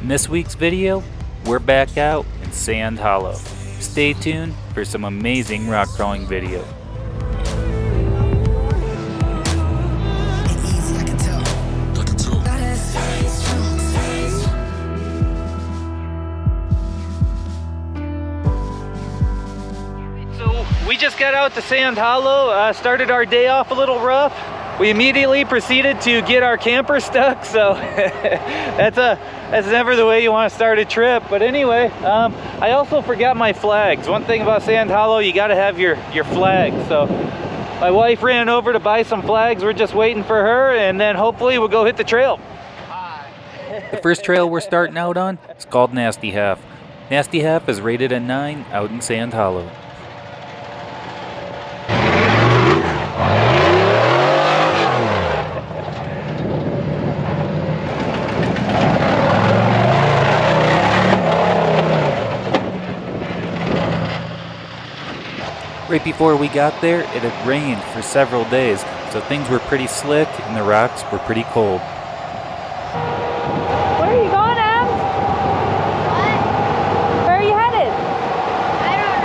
In this week's video, we're back out in SandHollow. Stay tuned for some amazing rock crawling video. So we just got out to SandHollow, started our day off a little rough. We immediately proceeded to get our camper stuck, so that's never the way you want to start a trip. But anyway, I also forgot my flags. One thing about SandHollow, you got to have your flags. So my wife ran over to buy some flags. We're just waiting for her, and then hopefully we'll go hit the trail. The first trail we're starting out on is called Nasty Half. Nasty Half is rated a 9 out in SandHollow. Right before we got there, it had rained for several days, so things were pretty slick and the rocks were pretty cold. Where are you going, Em? What? Where are you headed? I don't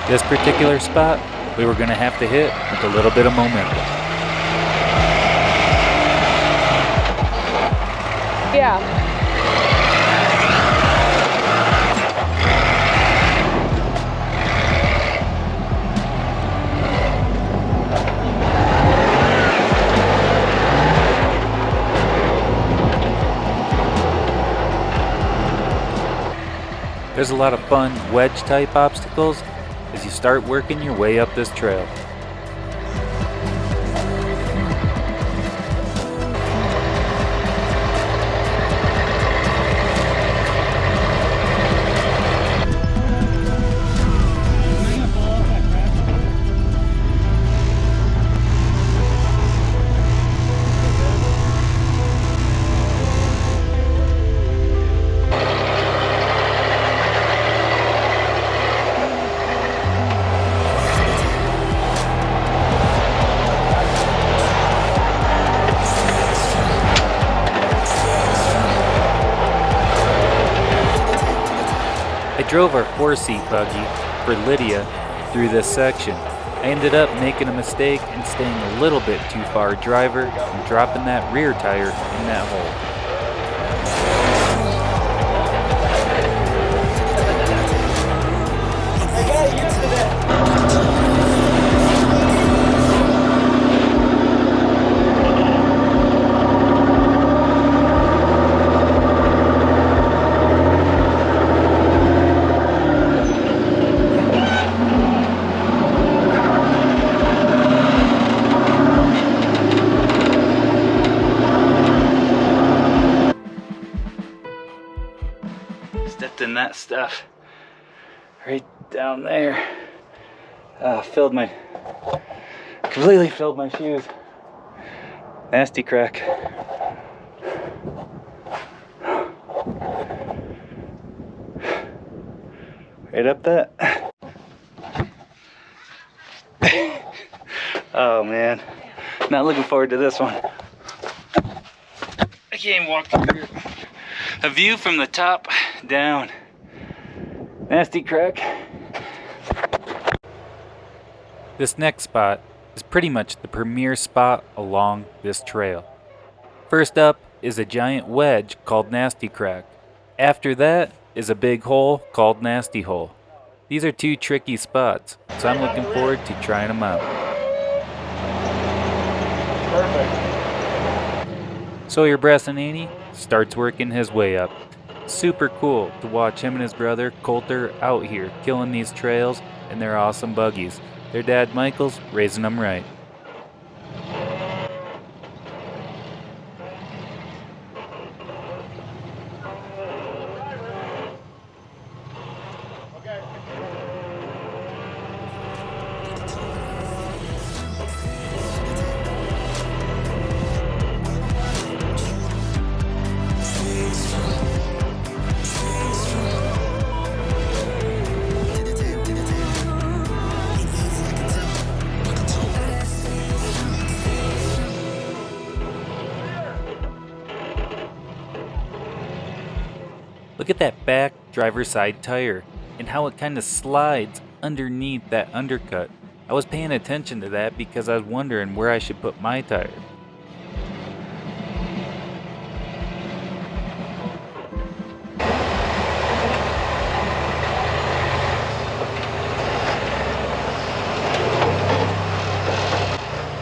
This particular spot, we were going to have to hit with a little bit of momentum. Yeah. There's a lot of fun wedge type obstacles as you start working your way up this trail. I drove our 4-seat buggy for Lydia through this section. I ended up making a mistake and staying a little bit too far driver and dropping that rear tire in that hole. Stepped in that stuff right down there. Completely filled my shoes. Nasty crack. Right up that. Oh man, not looking forward to this one. I can't even walk through here. A view from the top down. Nasty crack. This next spot is pretty much the premier spot along this trail. First up is a giant wedge called Nasty Crack. After that is a big hole called Nasty Hole. These are two tricky spots, so I'm looking forward to trying them out. Perfect. Sawyer Brassanini starts working his way up. Super cool to watch him and his brother Coulter out here killing these trails in their awesome buggies. Their dad Michael's raising them right. Look at that back driver's side tire and how it kind of slides underneath that undercut. I was paying attention to that because I was wondering where I should put my tire.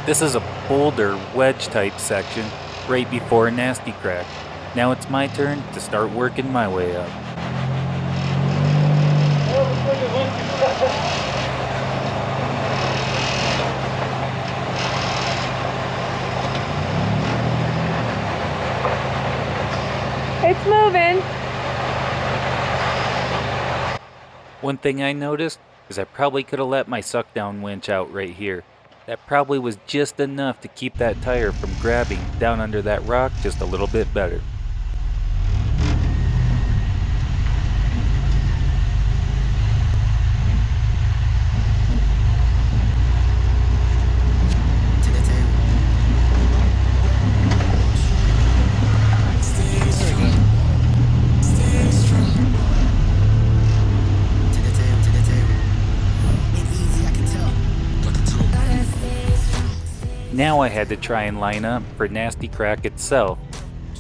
This is a boulder wedge type section right before a nasty crack. Now it's my turn to start working my way up. It's moving. One thing I noticed is I probably could have let my suck down winch out right here. That probably was just enough to keep that tire from grabbing down under that rock just a little bit better. Now I had to try and line up for Nasty Crack itself.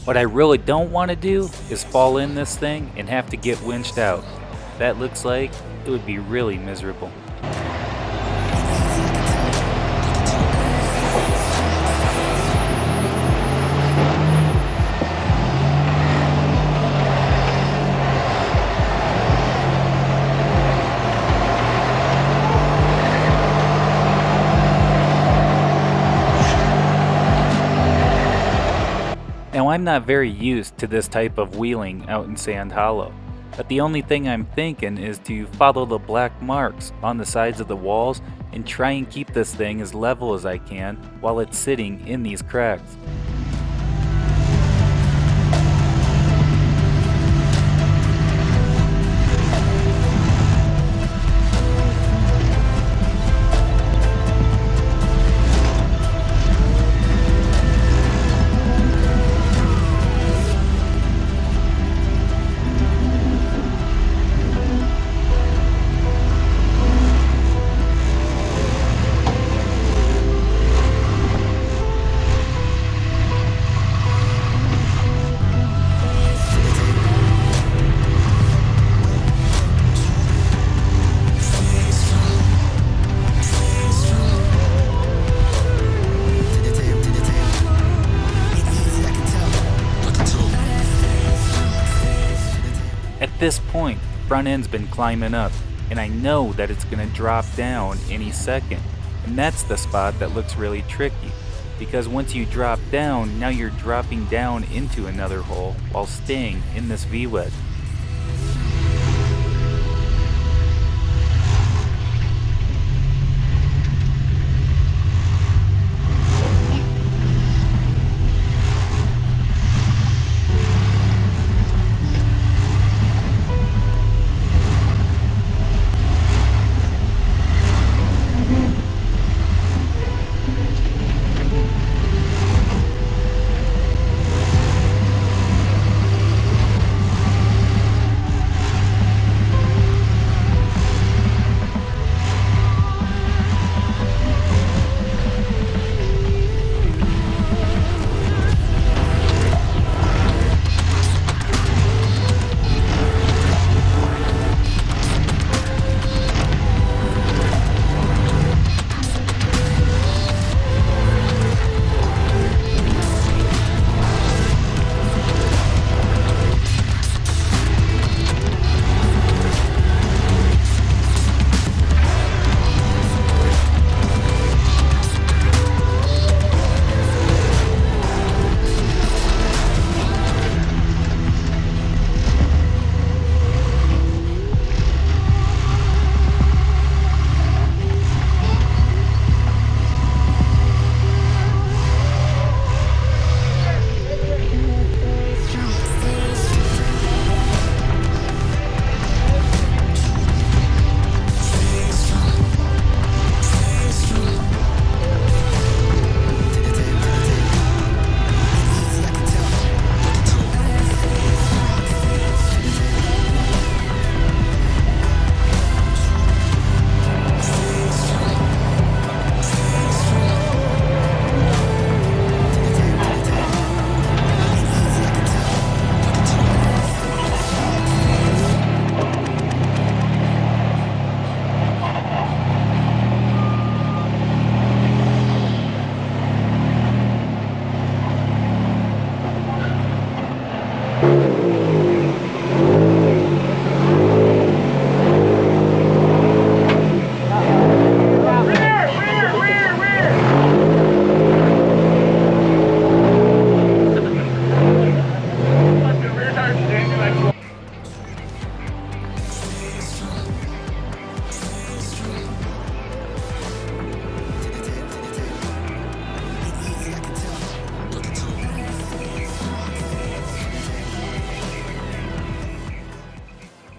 What I really don't want to do is fall in this thing and have to get winched out. That looks like it would be really miserable. Now I'm not very used to this type of wheeling out in SandHollow, but the only thing I'm thinking is to follow the black marks on the sides of the walls and try and keep this thing as level as I can while it's sitting in these cracks. At this point, front end's been climbing up, and I know that it's going to drop down any second. And that's the spot that looks really tricky, because once you drop down, now you're dropping down into another hole while staying in this V-wedge.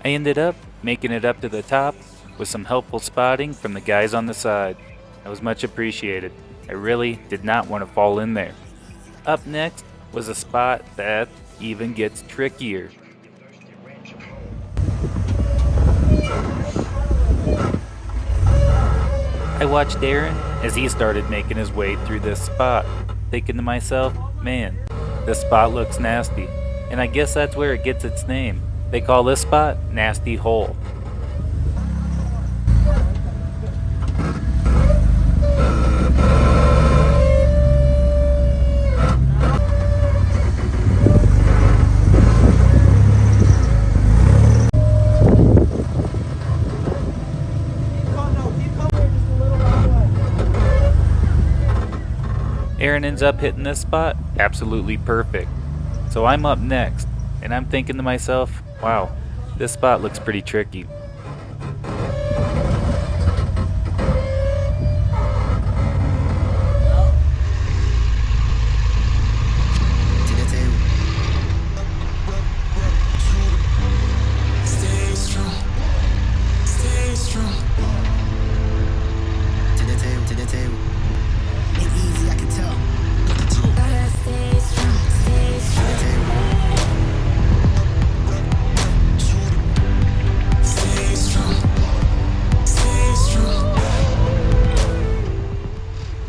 I ended up making it up to the top with some helpful spotting from the guys on the side. That was much appreciated. I really did not want to fall in there. Up next was a spot that even gets trickier. I watched Aaron as he started making his way through this spot, thinking to myself, man, this spot looks nasty. And I guess that's where it gets its name. They call this spot Nasty Hole. Aaron ends up hitting this spot absolutely perfect. So I'm up next, and I'm thinking to myself, wow, this spot looks pretty tricky.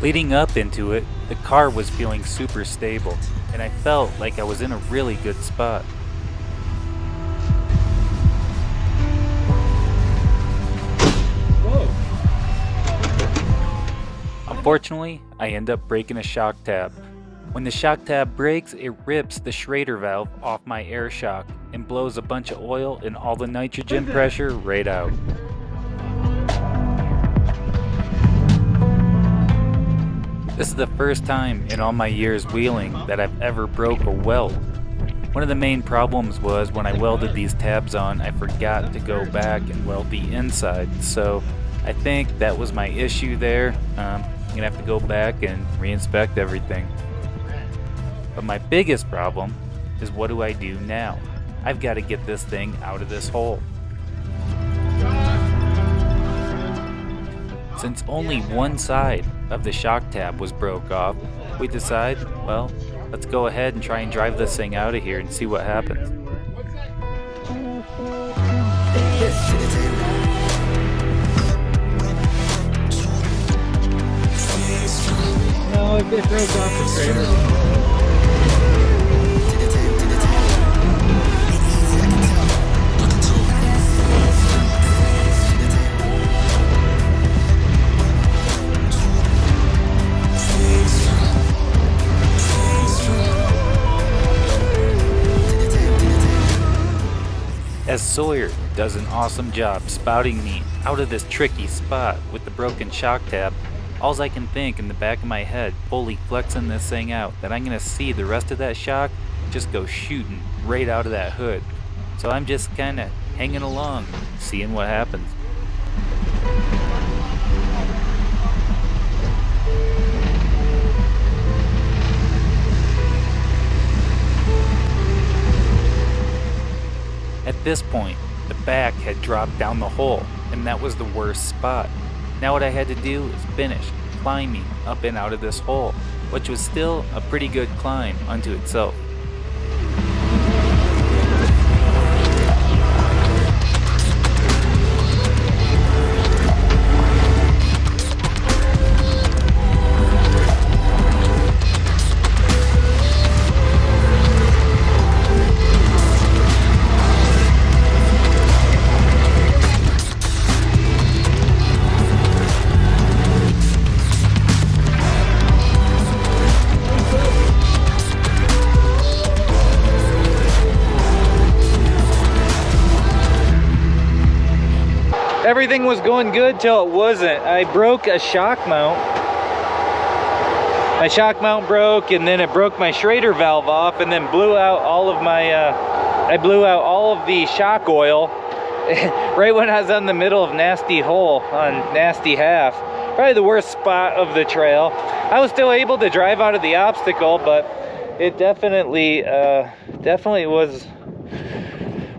Leading up into it, the car was feeling super stable, and I felt like I was in a really good spot. Whoa. Unfortunately, I end up breaking a shock tab. When the shock tab breaks, it rips the Schrader valve off my air shock and blows a bunch of oil and all the nitrogen pressure right out. This is the first time in all my years wheeling that I've ever broke a weld. One of the main problems was when I welded these tabs on, I forgot to go back and weld the inside. So I think that was my issue there. I'm gonna have to go back and re-inspect everything. But my biggest problem is, what do I do now? I've got to get this thing out of this hole. Since only one side of the shock tab was broke off, we decide, well, let's go ahead and try and drive this thing out of here and see what happens. No, it broke off the Schrader. As Sawyer does an awesome job spouting me out of this tricky spot with the broken shock tab, alls I can think in the back of my head, fully flexing this thing out, that I'm gonna see the rest of that shock just go shooting right out of that hood. So I'm just kinda hanging along, seeing what happens. At this point, the back had dropped down the hole, and that was the worst spot. Now what I had to do is finish climbing up and out of this hole, which was still a pretty good climb unto itself. Everything was going good till it wasn't. I broke a shock mount. My shock mount broke, and then it broke my Schrader valve off, and then blew out all of my, I blew out all of the shock oil right when I was on the middle of Nasty Hole on Nasty Half. Probably the worst spot of the trail. I was still able to drive out of the obstacle, but it definitely was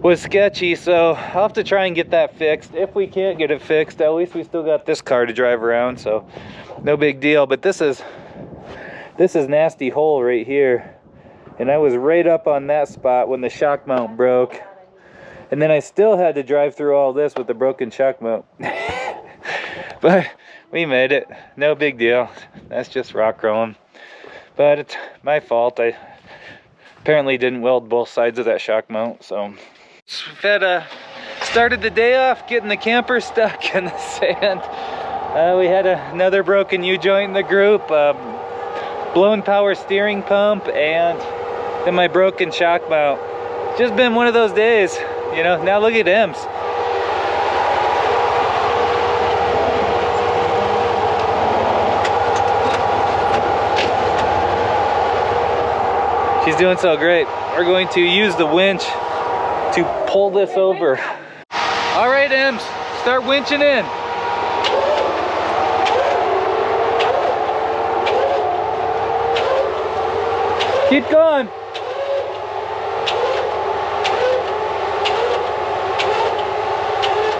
was sketchy, so I'll have to try and get that fixed. If we can't get it fixed, at least we still got this car to drive around, so no big deal. But this is nasty hole right here, and I was right up on that spot when the shock mount broke, and then I still had to drive through all this with the broken shock mount. But we made it, no big deal. That's just rock crawling, but it's my fault. I apparently didn't weld both sides of that shock mount. So we've had started the day off getting the camper stuck in the sand. We had another broken U-joint in the group, blown power steering pump, and then my broken shock mount. Just been one of those days, you know. Now look at Ems. She's doing so great. We're going to use the winch to pull this over. All right, Ems, start winching in. Keep going.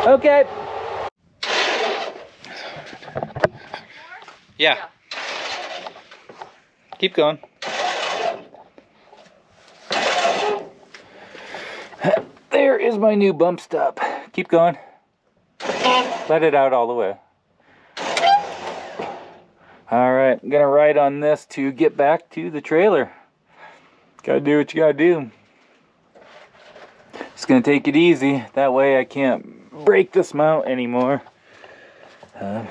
Okay. Yeah. Keep going. There is my new bump stop. Keep going. Let it out all the way. All right, I'm gonna ride on this to get back to the trailer. Gotta do what you gotta do. Just gonna take it easy. That way I can't break this mount anymore. And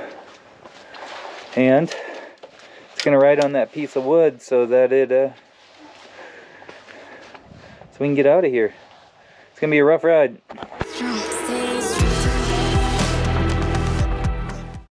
it's gonna ride on that piece of wood so that so we can get out of here. It's gonna be a rough ride.